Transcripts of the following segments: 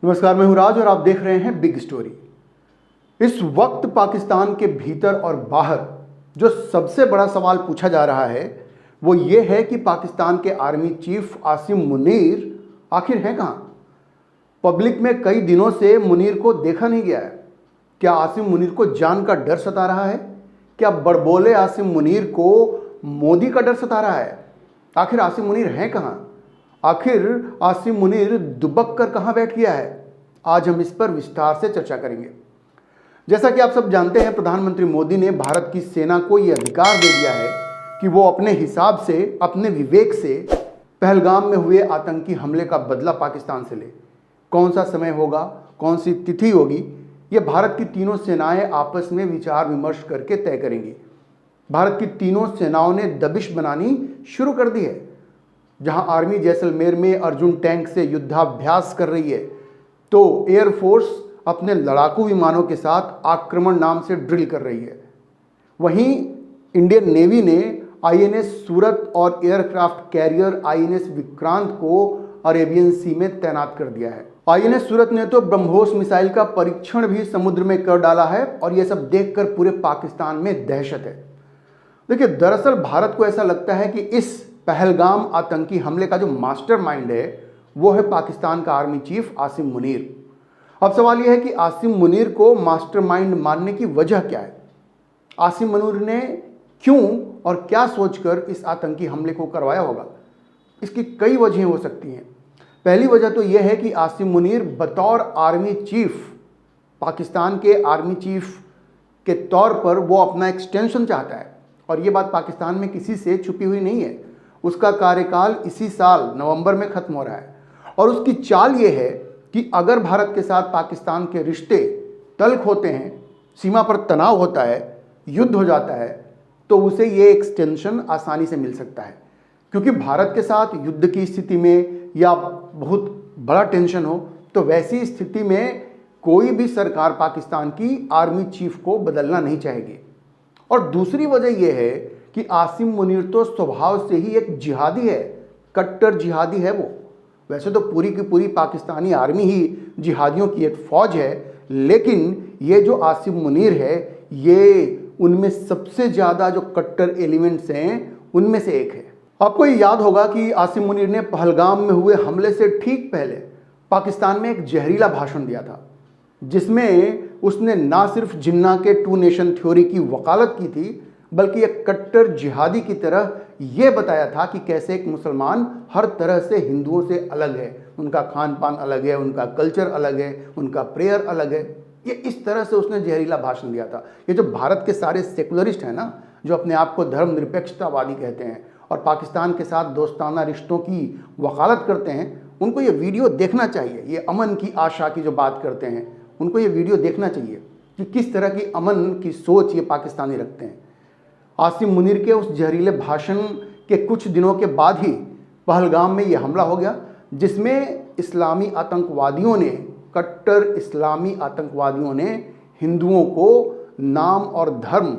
नमस्कार, मैं हूं राज और आप देख रहे हैं बिग स्टोरी। इस वक्त पाकिस्तान के भीतर और बाहर जो सबसे बड़ा सवाल पूछा जा रहा है वो ये है कि पाकिस्तान के आर्मी चीफ आसिम मुनीर आखिर हैं कहां। पब्लिक में कई दिनों से मुनीर को देखा नहीं गया है। क्या आसिम मुनीर को जान का डर सता रहा है? क्या बड़बोले आसिम मुनीर को मोदी का डर सता रहा है? आखिर आसिम मुनीर हैं कहां? आखिर आसिम मुनीर दुबक कर कहां बैठ गया है? आज हम इस पर विस्तार से चर्चा करेंगे। जैसा कि आप सब जानते हैं, प्रधानमंत्री मोदी ने भारत की सेना को यह अधिकार दे दिया है कि वो अपने हिसाब से, अपने विवेक से पहलगाम में हुए आतंकी हमले का बदला पाकिस्तान से ले। कौन सा समय होगा, कौन सी तिथि होगी, ये भारत की तीनों सेनाएं आपस में विचार विमर्श करके तय करेंगी। भारत की तीनों सेनाओं ने दबिश बनानी शुरू कर दी है। जहां आर्मी जैसलमेर में अर्जुन टैंक से युद्धाभ्यास कर रही है, तो एयरफोर्स अपने लड़ाकू विमानों के साथ आक्रमण नाम से ड्रिल कर रही है। वहीं इंडियन नेवी ने आईएनएस सूरत और एयरक्राफ्ट कैरियर आईएनएस विक्रांत को अरेबियन सी में तैनात कर दिया है। आईएनएस सूरत ने तो ब्रह्मोस मिसाइल का परीक्षण भी समुद्र में कर डाला है और यह सब देखकर पूरे पाकिस्तान में दहशत है। देखिए, दरअसल भारत को ऐसा लगता है कि इस पहलगाम आतंकी हमले का जो मास्टरमाइंड है वो है पाकिस्तान का आर्मी चीफ आसिम मुनीर। अब सवाल यह है कि आसिम मुनीर को मास्टरमाइंड मानने की वजह क्या है? आसिम मुनीर ने क्यों और क्या सोचकर इस आतंकी हमले को करवाया होगा? इसकी कई वजहें हो सकती हैं। पहली वजह तो यह है कि आसिम मुनीर बतौर आर्मी चीफ, पाकिस्तान के आर्मी चीफ के तौर पर वो अपना एक्सटेंशन चाहता है और ये बात पाकिस्तान में किसी से छुपी हुई नहीं है। उसका कार्यकाल इसी साल नवंबर में खत्म हो रहा है और उसकी चाल ये है कि अगर भारत के साथ पाकिस्तान के रिश्ते तल्ख होते हैं, सीमा पर तनाव होता है, युद्ध हो जाता है, तो उसे ये एक्सटेंशन आसानी से मिल सकता है। क्योंकि भारत के साथ युद्ध की स्थिति में या बहुत बड़ा टेंशन हो तो वैसी स्थिति में कोई भी सरकार पाकिस्तान की आर्मी चीफ को बदलना नहीं चाहेगी। और दूसरी वजह यह है कि आसिम मुनीर तो स्वभाव से ही एक जिहादी है, कट्टर जिहादी है वो। वैसे तो पूरी की पूरी पाकिस्तानी आर्मी ही जिहादियों की एक फौज है, लेकिन ये जो आसिम मुनीर है ये उनमें सबसे ज़्यादा जो कट्टर एलिमेंट्स हैं उनमें से एक है। आपको ये याद होगा कि आसिम मुनीर ने पहलगाम में हुए हमले से ठीक पहले पाकिस्तान में एक जहरीला भाषण दिया था, जिसमें उसने ना सिर्फ जिन्ना के टू नेशन थ्योरी की वकालत की थी, बल्कि एक कट्टर जिहादी की तरह यह बताया था कि कैसे एक मुसलमान हर तरह से हिंदुओं से अलग है, उनका खान पान अलग है, उनका कल्चर अलग है, उनका प्रेयर अलग है। ये इस तरह से उसने जहरीला भाषण दिया था। ये जो भारत के सारे सेकुलरिस्ट हैं ना, जो अपने आप को धर्मनिरपेक्षतावादी कहते हैं और पाकिस्तान के साथ दोस्ताना रिश्तों की वकालत करते हैं, उनको ये वीडियो देखना चाहिए। ये अमन की आशा की जो बात करते हैं, उनको ये वीडियो देखना चाहिए कि किस तरह की अमन की सोच ये पाकिस्तानी रखते हैं। आसिम मुनीर के उस जहरीले भाषण के कुछ दिनों के बाद ही पहलगाम में यह हमला हो गया, जिसमें इस्लामी आतंकवादियों ने, कट्टर इस्लामी आतंकवादियों ने हिंदुओं को नाम और धर्म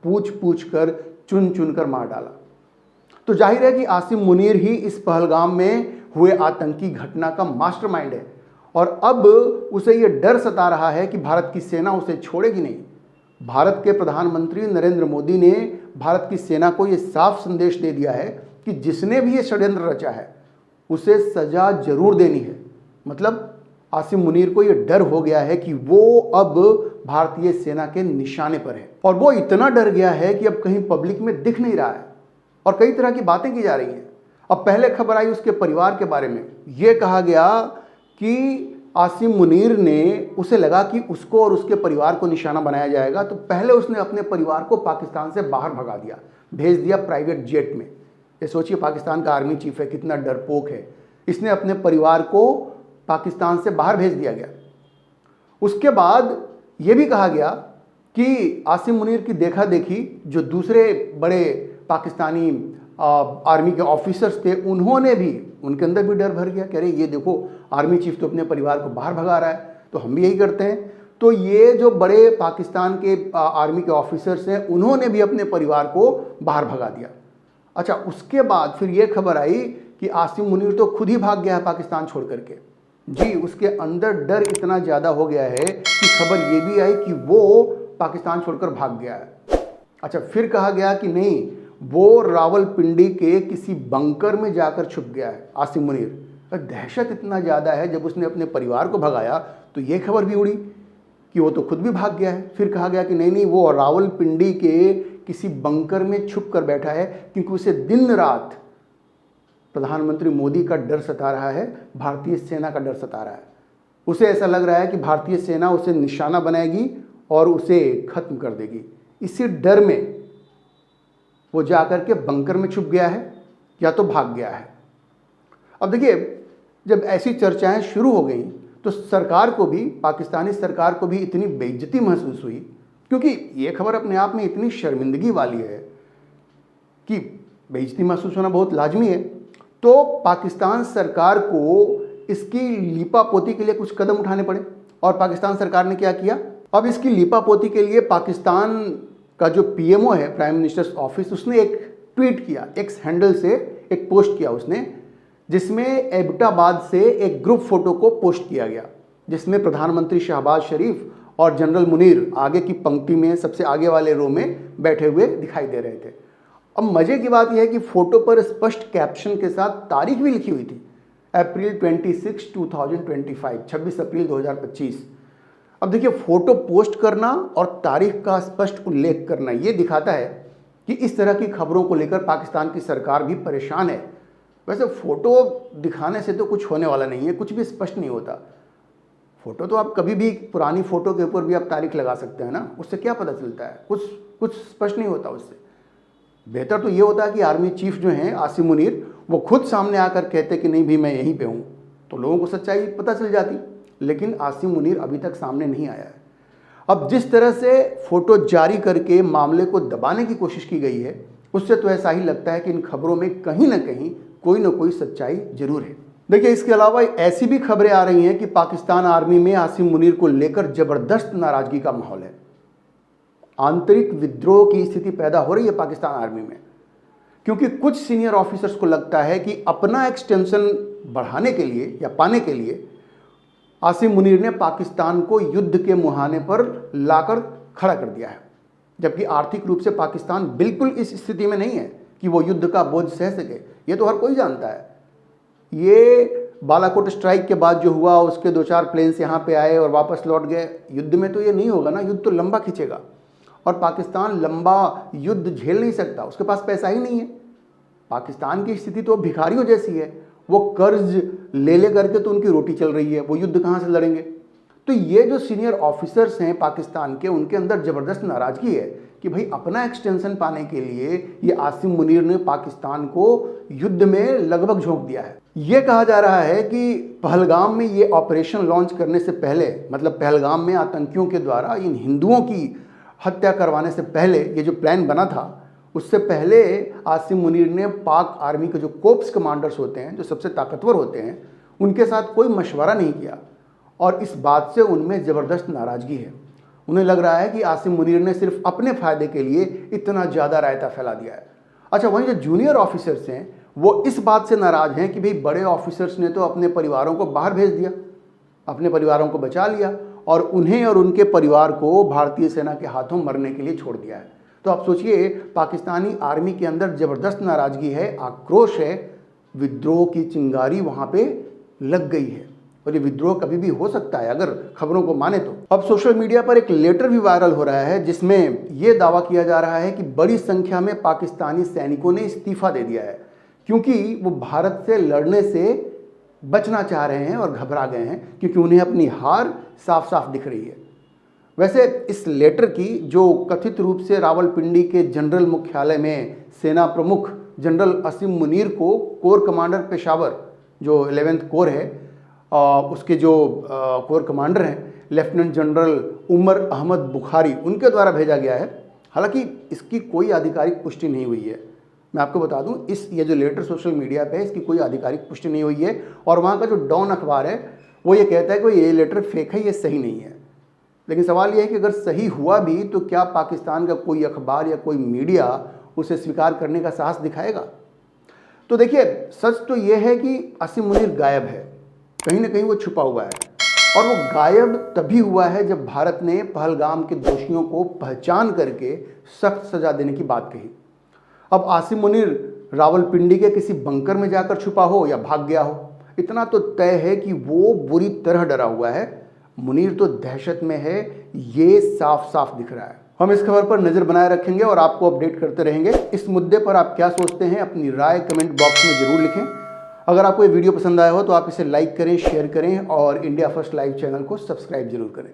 पूछ पूछ कर, चुन चुन कर मार डाला। तो जाहिर है कि आसिम मुनीर ही इस पहलगाम में हुए आतंकी घटना का मास्टरमाइंड है और अब उसे यह डर सता रहा है कि भारत की सेना उसे छोड़ेगी नहीं। भारत के प्रधानमंत्री नरेंद्र मोदी ने भारत की सेना को यह साफ संदेश दे दिया है कि जिसने भी ये षड्यंत्र रचा है उसे सजा जरूर देनी है। मतलब आसिम मुनीर को यह डर हो गया है कि वो अब भारतीय सेना के निशाने पर है और वो इतना डर गया है कि अब कहीं पब्लिक में दिख नहीं रहा है और कई तरह की बातें की जा रही हैं। अब पहले खबर आई उसके परिवार के बारे में। यह कहा गया कि आसिम मुनीर ने, उसे लगा कि उसको और उसके परिवार को निशाना बनाया जाएगा, तो पहले उसने अपने परिवार को पाकिस्तान से बाहर भगा दिया, भेज दिया प्राइवेट जेट में। ये सोचिए, पाकिस्तान का आर्मी चीफ है, कितना डरपोक है। इसने अपने परिवार को पाकिस्तान से बाहर भेज दिया गया। उसके बाद यह भी कहा गया कि आसिम मुनीर की देखा देखी जो दूसरे बड़े पाकिस्तानी आर्मी के ऑफिसर्स थे, उन्होंने भी, उनके अंदर भी डर भर गया। कह रहे ये देखो, आर्मी चीफ तो अपने परिवार को बाहर भगा रहा है, तो हम भी यही करते हैं। तो ये जो बड़े पाकिस्तान के आर्मी के ऑफिसर्स हैं, उन्होंने भी अपने परिवार को बाहर भगा दिया। अच्छा, उसके बाद फिर ये खबर आई कि आसिम मुनीर तो खुद ही भाग गया है पाकिस्तान छोड़ करके। जी, उसके अंदर डर इतना ज़्यादा हो गया है कि खबर ये भी आई कि वो पाकिस्तान छोड़कर भाग गया है। अच्छा, फिर कहा गया कि नहीं, वो रावलपिंडी के किसी बंकर में जाकर छुप गया है आसिम मुनीर। दहशत इतना ज़्यादा है, जब उसने अपने परिवार को भगाया तो ये खबर भी उड़ी कि वो तो खुद भी भाग गया है। फिर कहा गया कि नहीं नहीं, वो रावलपिंडी के किसी बंकर में छुप कर बैठा है, क्योंकि उसे दिन रात प्रधानमंत्री मोदी का डर सता रहा है, भारतीय सेना का डर सता रहा है। उसे ऐसा लग रहा है कि भारतीय सेना उसे निशाना बनाएगी और उसे खत्म कर देगी। इसी डर में वो जाकर के बंकर में छुप गया है या तो भाग गया है। अब देखिए, जब ऐसी चर्चाएं शुरू हो गई तो सरकार को भी, पाकिस्तानी सरकार को भी इतनी बेइज्जती महसूस हुई, क्योंकि ये खबर अपने आप में इतनी शर्मिंदगी वाली है कि बेइज्जती महसूस होना बहुत लाजमी है। तो पाकिस्तान सरकार को इसकी लीपापोती के लिए कुछ कदम उठाने पड़े, और पाकिस्तान सरकार ने क्या किया? अब इसकी लीपापोती के लिए पाकिस्तान का जो पीएमओ है, प्राइम मिनिस्टर्स ऑफिस, उसने एक ट्वीट किया, एक्स हैंडल से एक पोस्ट किया उसने, जिसमें एबटाबाद से एक ग्रुप फोटो को पोस्ट किया गया, जिसमें प्रधानमंत्री शहबाज शरीफ और जनरल मुनीर आगे की पंक्ति में सबसे आगे वाले रो में बैठे हुए दिखाई दे रहे थे। अब मजे की बात यह है कि फोटो पर स्पष्ट कैप्शन के साथ तारीख भी लिखी हुई थी, अप्रैल 26, 2025, 26 अप्रैल 2025। अब देखिए, फोटो पोस्ट करना और तारीख का स्पष्ट उल्लेख करना, ये दिखाता है कि इस तरह की खबरों को लेकर पाकिस्तान की सरकार भी परेशान है। वैसे फोटो दिखाने से तो कुछ होने वाला नहीं है, कुछ भी स्पष्ट नहीं होता। फोटो तो आप कभी भी, पुरानी फोटो के ऊपर भी आप तारीख लगा सकते हैं ना, उससे क्या पता चलता है? कुछ स्पष्ट नहीं होता उससे। बेहतर तो ये होता है कि आर्मी चीफ जो हैं आसिम मुनीर, वो खुद सामने आकर कहते कि नहीं भी मैं यहीं पे हूँ, तो लोगों को सच्चाई पता चल जाती। लेकिन आसिम मुनीर अभी तक सामने नहीं आया है। अब जिस तरह से फोटो जारी करके मामले को दबाने की कोशिश की गई है, उससे तो ऐसा ही लगता है कि इन खबरों में कहीं ना कहीं कोई ना कोई सच्चाई जरूर है। देखिए, इसके अलावा ऐसी भी खबरें आ रही हैं कि पाकिस्तान आर्मी में आसिम मुनीर को लेकर जबरदस्त नाराजगी का माहौल है। आंतरिक विद्रोह की स्थिति पैदा हो रही है पाकिस्तान आर्मी में, क्योंकि कुछ सीनियर ऑफिसर्स को लगता है कि अपना एक्सटेंशन बढ़ाने के लिए या पाने के लिए आसिम मुनीर ने पाकिस्तान को युद्ध के मुहाने पर लाकर खड़ा कर दिया है, जबकि आर्थिक रूप से पाकिस्तान बिल्कुल इस स्थिति में नहीं है कि वो युद्ध का बोझ सह सके। ये तो हर कोई जानता है। ये बालाकोट स्ट्राइक के बाद जो हुआ, उसके 2-4 प्लेन्स यहाँ पे आए और वापस लौट गए। युद्ध में तो ये नहीं होगा ना, युद्ध तो लंबा खींचेगा, और पाकिस्तान लंबा युद्ध झेल नहीं सकता, उसके पास पैसा ही नहीं है। पाकिस्तान की स्थिति तो भिखारियों जैसी है, वो कर्ज ले करके तो उनकी रोटी चल रही है, वो युद्ध कहाँ से लड़ेंगे? तो ये जो सीनियर ऑफिसर्स हैं पाकिस्तान के, उनके अंदर ज़बरदस्त नाराज़गी है कि भाई अपना एक्सटेंशन पाने के लिए ये आसिम मुनीर ने पाकिस्तान को युद्ध में लगभग झोंक दिया है। ये कहा जा रहा है कि पहलगाम में ये ऑपरेशन लॉन्च करने से पहले, मतलब पहलगाम में आतंकियों के द्वारा इन हिंदुओं की हत्या करवाने से पहले, ये जो प्लान बना था, उससे पहले आसिम मुनीर ने पाक आर्मी के जो कोप्स कमांडर्स होते हैं, जो सबसे ताकतवर होते हैं, उनके साथ कोई मशवरा नहीं किया, और इस बात से उनमें ज़बरदस्त नाराज़गी है। उन्हें लग रहा है कि आसिम मुनीर ने सिर्फ अपने फ़ायदे के लिए इतना ज़्यादा रायता फैला दिया है। अच्छा, वहीं जो जूनियर ऑफिसर्स हैं वो इस बात से नाराज़ हैं कि भाई बड़े ऑफिसर्स ने तो अपने परिवारों को बाहर भेज दिया, अपने परिवारों को बचा लिया, और उन्हें और उनके परिवार को भारतीय सेना के हाथों मरने के लिए छोड़ दिया है। तो आप सोचिए, पाकिस्तानी आर्मी के अंदर ज़बरदस्त नाराज़गी है, आक्रोश है, विद्रोह की चिंगारी वहाँ पे लग गई है, और ये विद्रोह कभी भी हो सकता है अगर खबरों को माने तो। अब सोशल मीडिया पर एक लेटर भी वायरल हो रहा है, जिसमें ये दावा किया जा रहा है कि बड़ी संख्या में पाकिस्तानी सैनिकों ने इस्तीफा दे दिया है, क्योंकि वो भारत से लड़ने से बचना चाह रहे हैं और घबरा गए हैं, क्योंकि उन्हें अपनी हार साफ साफ दिख रही है। वैसे इस लेटर की, जो कथित रूप से रावलपिंडी के जनरल मुख्यालय में सेना प्रमुख जनरल आसिम मुनीर को कोर कमांडर पेशावर, जो 11th कोर है, उसके जो कोर कमांडर हैं लेफ्टिनेंट जनरल उमर अहमद बुखारी, उनके द्वारा भेजा गया है। हालांकि इसकी कोई आधिकारिक पुष्टि नहीं हुई है। मैं आपको बता दूं, ये जो लेटर सोशल मीडिया पे है, इसकी कोई आधिकारिक पुष्टि नहीं हुई है, और वहाँ का जो डॉन अखबार है वो ये कहता है कि ये लेटर फेक है, ये सही नहीं है। लेकिन सवाल ये है कि अगर सही हुआ भी तो क्या पाकिस्तान का कोई अखबार या कोई मीडिया उसे स्वीकार करने का साहस दिखाएगा? तो देखिए, सच तो ये है कि आसिम मुनीर गायब है, कहीं ना कहीं वो छुपा हुआ है और वो गायब तभी हुआ है जब भारत ने पहलगाम के दोषियों को पहचान करके सख्त सजा देने की बात कही। अब आसिम मुनीर रावलपिंडी के किसी बंकर में जाकर छुपा हो या भाग गया हो, इतना तो तय है कि वो बुरी तरह डरा हुआ है। मुनीर तो दहशत में है, ये साफ साफ दिख रहा है। हम इस खबर पर नजर बनाए रखेंगे और आपको अपडेट करते रहेंगे। इस मुद्दे पर आप क्या सोचते हैं, अपनी राय कमेंट बॉक्स में जरूर लिखें। अगर आपको ये वीडियो पसंद आया हो तो आप इसे लाइक करें, शेयर करें और इंडिया फर्स्ट लाइव चैनल को सब्सक्राइब जरूर करें।